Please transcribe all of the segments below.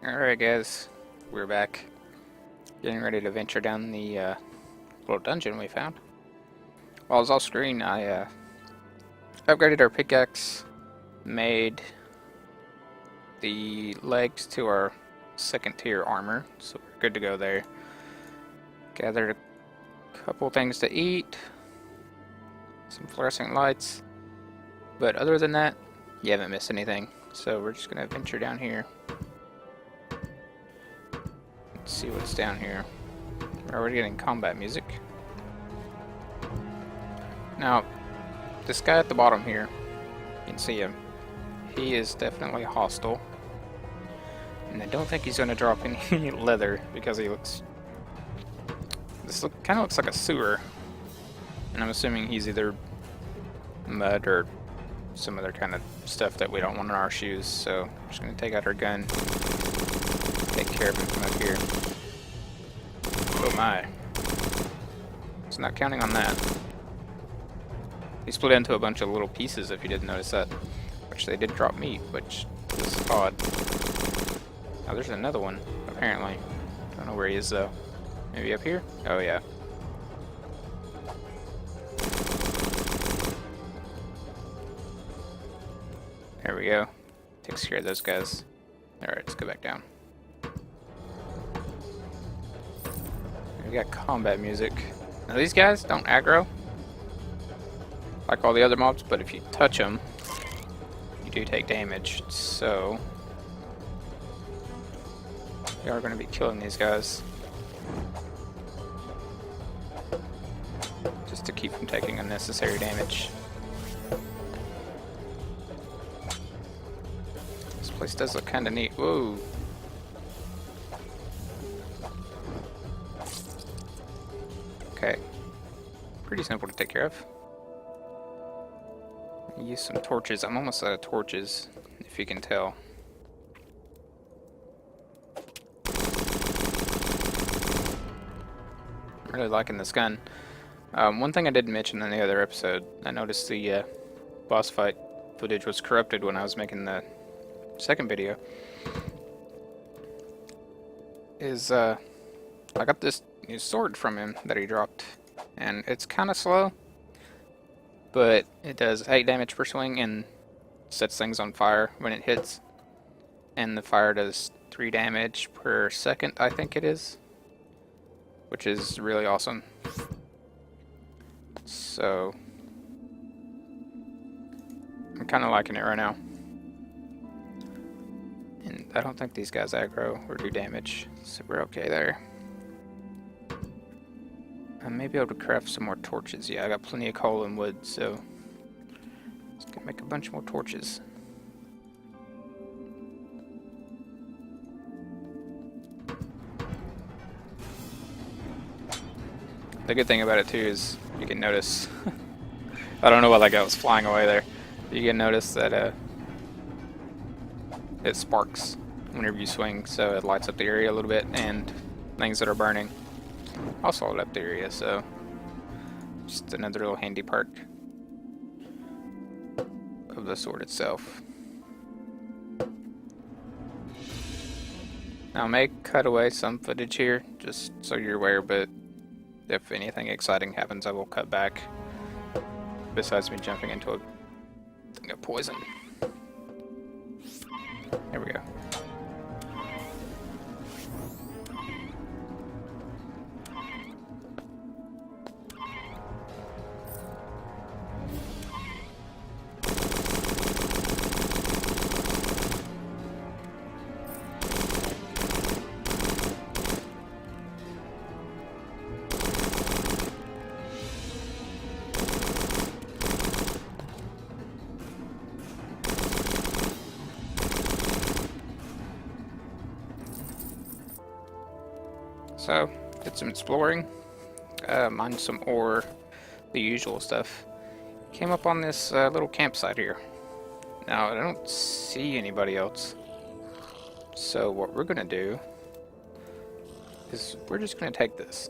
Alright guys, we're back. Getting ready to venture down the little dungeon we found. While I was off screen, I upgraded our pickaxe, made the legs to our second tier armor, so we're good to go there. Gathered a couple things to eat, some fluorescent lights, but other than that, you haven't missed anything. So we're just going to venture down here. See what's down here. We're already getting combat music. Now, this guy at the bottom here, you can see him. He is definitely hostile. And I don't think he's going to drop any leather because he looks... This kind of looks like a sewer. And I'm assuming he's either mud or some other kind of stuff that we don't want in our shoes. So I'm just going to take out our gun. Take care of him from up here. Oh my. It's not counting on that. He split into a bunch of little pieces if you didn't notice that. Which they did drop meat, which is odd. Oh, there's another one, apparently. Don't know where he is though. Maybe up here? Oh yeah. There we go. Takes care of those guys. Alright, let's go back down. We got combat music. Now these guys don't aggro like all the other mobs, but if you touch them, you do take damage. So we are going to be killing these guys just to keep from taking unnecessary damage. This place does look kind of neat. Whoa. Okay, pretty simple to take care of. Use some torches. I'm almost out of torches, if you can tell. I'm really liking this gun. One thing I didn't mention in the other episode, I noticed the boss fight footage was corrupted when I was making the second video. I got this new sword from him that he dropped, and it's kind of slow, but it does 8 damage per swing and sets things on fire when it hits, and the fire does 3 damage per second, I think it is, which is really awesome. So I'm kind of liking it right now, and I don't think these guys aggro or do damage, so we're okay there. I may be able to craft some more torches. Yeah, I got plenty of coal and wood, so just gonna make a bunch more torches. The good thing about it too is you can notice I don't know why that guy was flying away there. You can notice that it sparks whenever you swing, so it lights up the area a little bit, and things that are burning also light up the area, so just another little handy part of the sword itself. Now I may cut away some footage here, just so you're aware, but if anything exciting happens I will cut back, besides me jumping into a thing of poison. There we go. So, did some exploring, mined some ore, the usual stuff. Came up on this little campsite here. Now, I don't see anybody else. So what we're going to do is we're just going to take this.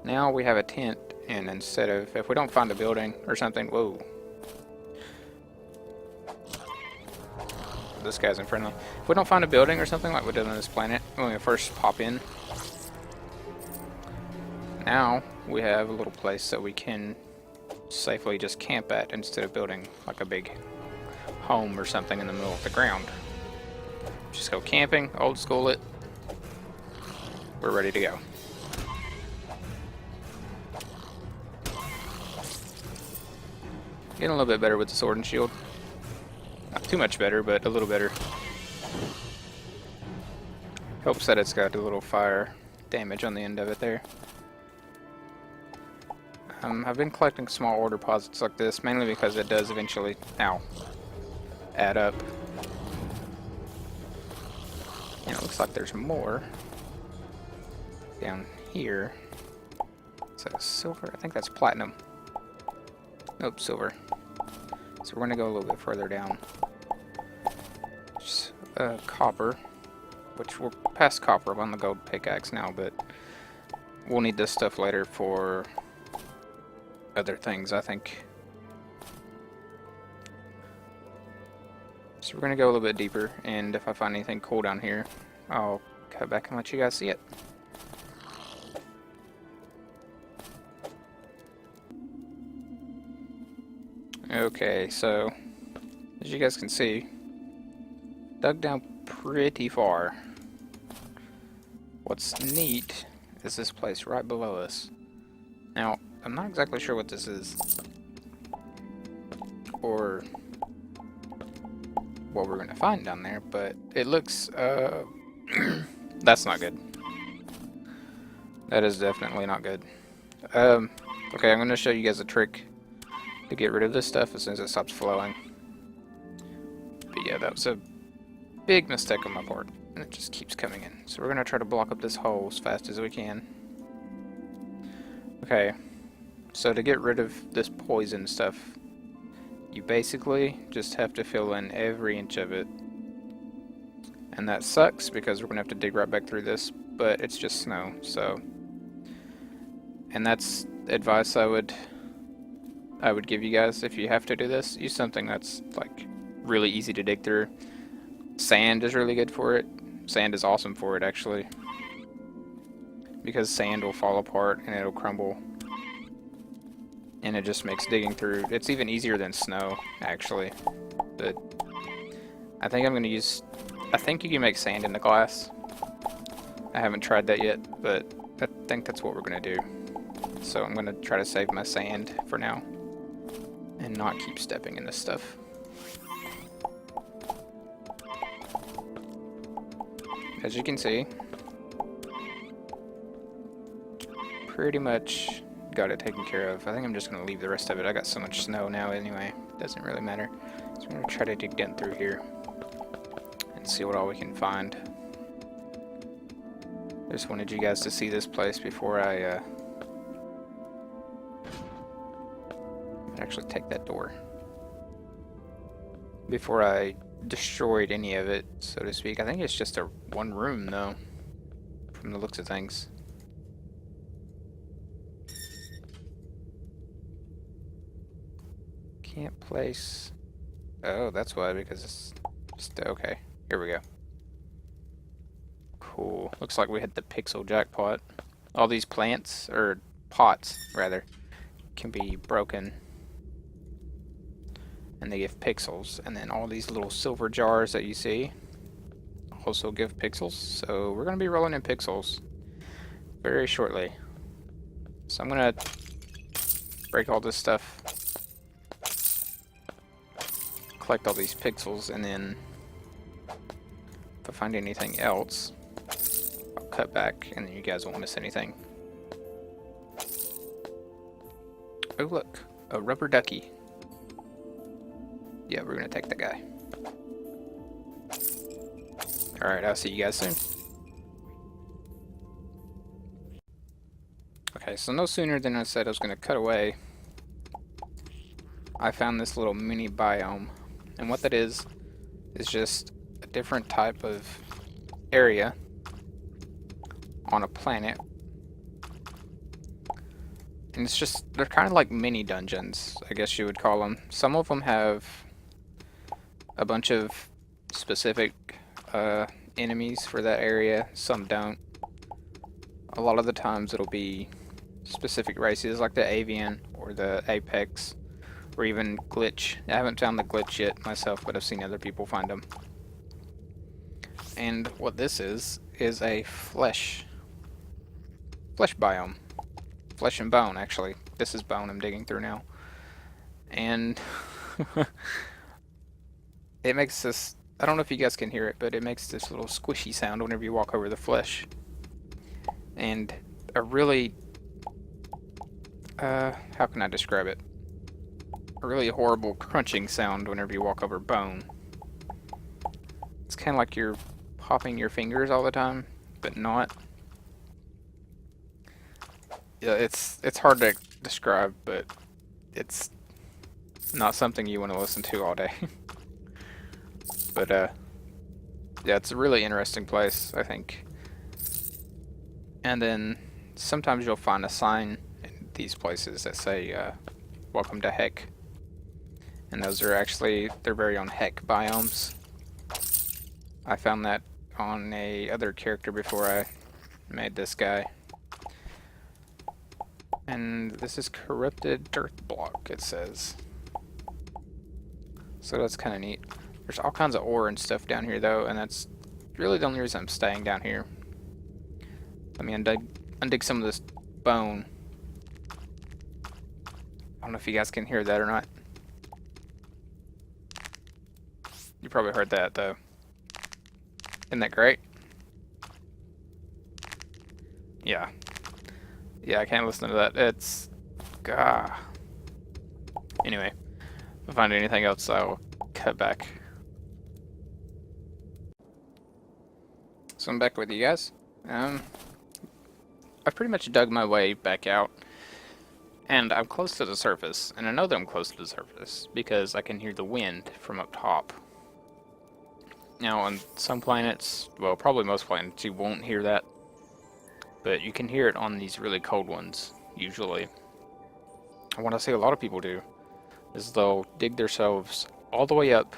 Now we have a tent, and instead of, if we don't find a building or something, whoa. this guy isn't friendly. If we don't find a building or something like we did on this planet when we first pop in, now we have a little place that we can safely just camp at instead of building like a big home or something in the middle of the ground. Just go camping, old school it. We're ready to go. Getting a little bit better with the sword and shield. Not too much better, but a little better. Helps that it's got a little fire damage on the end of it there. I've been collecting small ore deposits like this, mainly because it does eventually, add up. And it looks like there's more down here. Is that silver? I think that's platinum. Nope, silver. So we're gonna go a little bit further down. Just, copper, which we're past copper on the gold pickaxe now, but we'll need this stuff later for other things, I think. So we're gonna go a little bit deeper, and if I find anything cool down here, I'll cut back and let you guys see it. Okay, so as you guys can see, dug down pretty far. What's neat is this place right below us. Now, I'm not exactly sure what this is, or what we're gonna find down there, but it looks, that's not good. That is definitely not good. Okay, I'm gonna show you guys a trick to get rid of this stuff as soon as it stops flowing. But yeah, that was a big mistake on my part, and it just keeps coming in. So we're gonna try to block up this hole as fast as we can. Okay, so to get rid of this poison stuff, you basically just have to fill in every inch of it. And that sucks because we're gonna have to dig right back through this, but it's just snow, so. And that's advice I would give you guys if you have to do this. Use something that's like really easy to dig through. Sand is really good for it. Sand is awesome for it, actually, because sand will fall apart and it'll crumble, and it just makes digging through. It's even easier than snow, actually. But I think I'm gonna use. I think you can make sand into glass. I haven't tried that yet, but I think that's what we're gonna do. So I'm gonna try to save my sand for now and not keep stepping in this stuff. As you can see, pretty much got it taken care of. I think I'm just gonna leave the rest of it. I got so much snow now anyway, doesn't really matter. So I'm gonna try to dig down through here and see what all we can find. I just wanted you guys to see this place before I actually take that door. Before I destroyed any of it, so to speak. I think it's just a one room though, from the looks of things. Can't place. Oh, that's why, because it's just okay. Here we go. Cool. Looks like we hit the pixel jackpot. All these plants, or pots rather, can be broken, and they give pixels, and then all these little silver jars that you see also give pixels, so we're going to be rolling in pixels very shortly. So I'm going to break all this stuff, collect all these pixels, and then if I find anything else, I'll cut back and then you guys won't miss anything. Oh look, a rubber ducky. Yeah, we're gonna take that guy. Alright, I'll see you guys soon. Okay, so no sooner than I said I was gonna cut away, I found this little mini biome. And what that is just a different type of area on a planet. And it's just, they're kind of like mini dungeons, I guess you would call them. Some of them have a bunch of specific enemies for that area, some don't. A lot of the times it'll be specific races like the avian or the apex or even glitch. I haven't found the glitch yet myself, but I've seen other people find them. And what this is a flesh biome. Flesh and bone, actually. This is bone I'm digging through now. And it makes this, I don't know if you guys can hear it, but it makes this little squishy sound whenever you walk over the flesh. And a really, how can I describe it? A really horrible crunching sound whenever you walk over bone. It's kind of like you're popping your fingers all the time, but not. Yeah, it's hard to describe, but it's not something you want to listen to all day. But yeah, it's a really interesting place, I think. And then sometimes you'll find a sign in these places that say welcome to heck. And those are actually their very own heck biomes. I found that on a other character before I made this guy. And this is corrupted dirt block, it says. So that's kind of neat. There's all kinds of ore and stuff down here though, and that's really the only reason I'm staying down here. Let me undig some of this bone. I don't know if you guys can hear that or not. You probably heard that though. Isn't that great? Yeah. Yeah, I can't listen to that. It's... Gah. Anyway, if I find anything else, I'll cut back. So I'm back with you guys. I've pretty much dug my way back out. And I'm close to the surface. And I know that I'm close to the surface because I can hear the wind from up top. Now, on some planets, well, probably most planets, you won't hear that. But you can hear it on these really cold ones, usually. And what I see a lot of people do is they'll dig themselves all the way up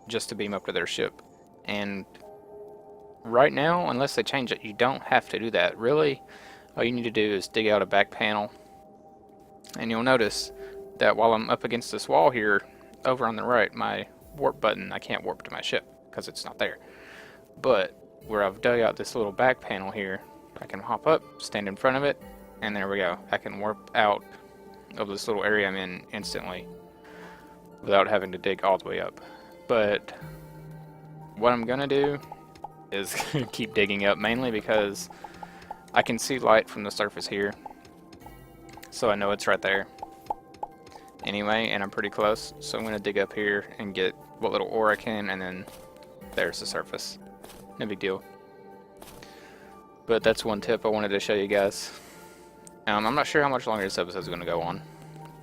just to beam up to their ship. And right now, unless they change it, you don't have to do that. Really, all you need to do is dig out a back panel. And you'll notice that while I'm up against this wall here, over on the right, my warp button, I can't warp to my ship because it's not there. But where I've dug out this little back panel here, I can hop up, stand in front of it, and there we go. I can warp out of this little area I'm in instantly without having to dig all the way up. But what I'm gonna do is keep digging up, mainly because I can see light from the surface here, so I know it's right there anyway, and I'm pretty close. So I'm gonna dig up here and get what little ore I can, and then there's the surface. No big deal. But that's one tip I wanted to show you guys. I'm not sure how much longer this episode is going to go on,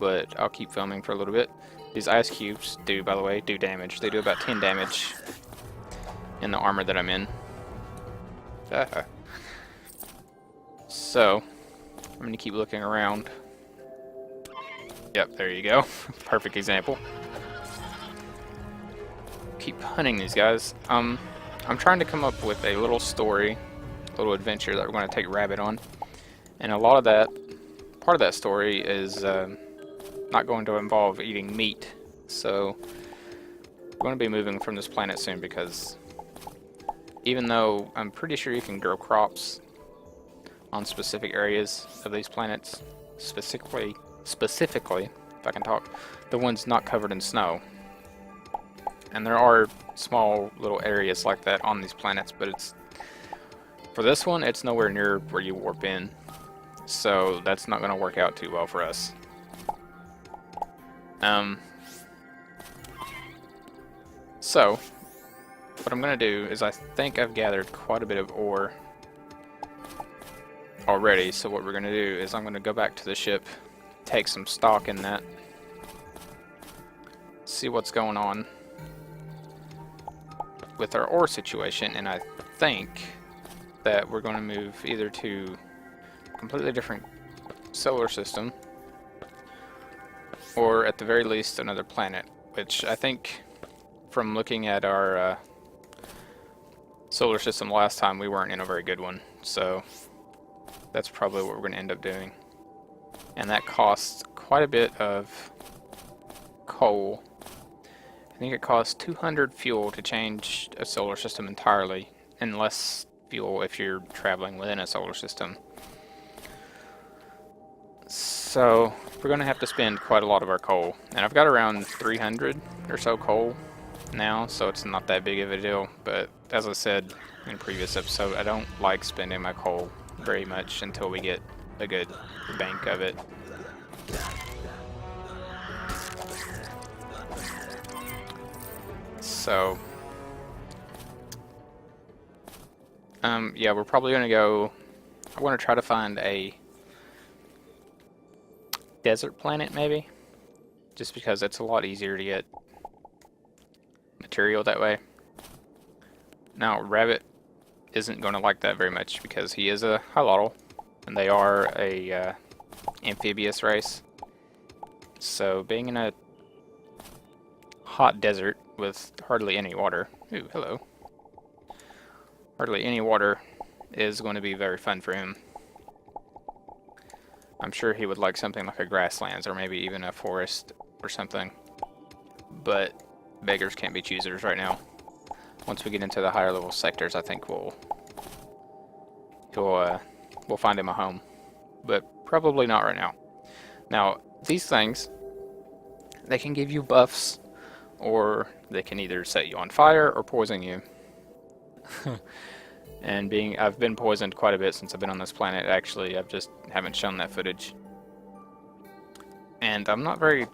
but I'll keep filming for a little bit. These ice cubes do, by the way, do damage. They do about 10 damage in the armor that I'm in. So, I'm going to keep looking around. Yep, there you go. Perfect example. Keep hunting these guys. I'm trying to come up with a little story, a little adventure that we're going to take Rabbit on. And a lot of that, part of that story is not going to involve eating meat. So we're going to be moving from this planet soon because even though I'm pretty sure you can grow crops on specific areas of these planets, specifically, if I can talk, the ones not covered in snow. And there are small little areas like that on these planets, but it's, for this one, it's nowhere near where you warp in. So that's not going to work out too well for us. So what I'm going to do is I think I've gathered quite a bit of ore already. So what we're going to do is I'm going to go back to the ship, take some stock in that, see what's going on with our ore situation, and I think that we're going to move either to a completely different solar system or at the very least another planet, which I think from looking at our solar system last time, we weren't in a very good one, so that's probably what we're going to end up doing. And that costs quite a bit of coal. I think it costs 200 fuel to change a solar system entirely, and less fuel if you're traveling within a solar system. So we're going to have to spend quite a lot of our coal. And I've got around 300 or so coal now, so it's not that big of a deal. But as I said in a previous episode, I don't like spending my coal very much until we get a good bank of it. So, yeah, we're probably going to go... I want to try to find a desert planet, maybe? Just because it's a lot easier to get material that way. Now, Rabbit isn't going to like that very much because he is a Hilotl, and they are a amphibious race. So, being in a hot desert with hardly any water... Ooh, hello. Hardly any water is going to be very fun for him. I'm sure he would like something like a grasslands or maybe even a forest or something. But beggars can't be choosers right now. Once we get into the higher level sectors, I think we'll find him a home. But probably not right now. Now, these things, they can give you buffs, or they can either set you on fire or poison you. And I've been poisoned quite a bit since I've been on this planet. Actually, I've just haven't shown that footage. And I'm not very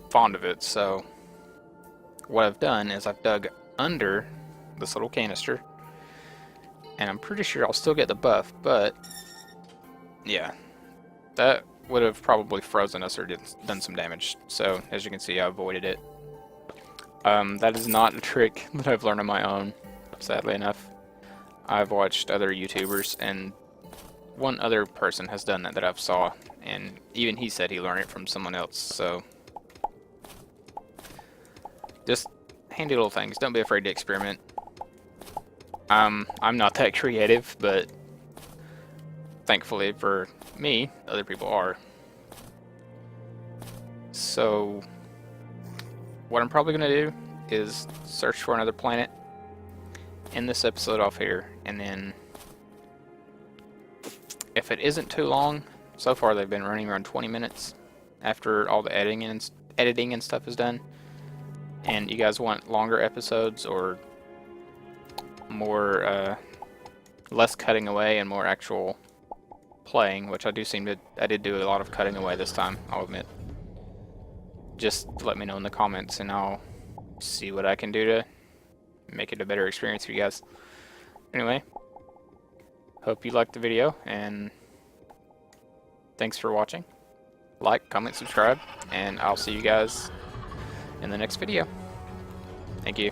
fond of it, so what I've done is I've dug under this little canister, and I'm pretty sure I'll still get the buff, but yeah, that would have probably frozen us or done some damage. So as you can see, I avoided it. That is not a trick that I've learned on my own, sadly enough. I've watched other YouTubers, and one other person has done that I've saw, and even he said he learned it from someone else, so just handy little things. Don't be afraid to experiment. I'm not that creative, but thankfully for me, other people are. So what I'm probably going to do is search for another planet, end this episode off here, and then if it isn't too long, so far they've been running around 20 minutes after all the editing and stuff is done, and you guys want longer episodes or more less cutting away and more actual playing, which I did do a lot of cutting away this time, I'll admit. Just let me know in the comments and I'll see what I can do to make it a better experience for you guys. Anyway, hope you liked the video, and thanks for watching. Like, comment, subscribe, and I'll see you guys in the next video. Thank you.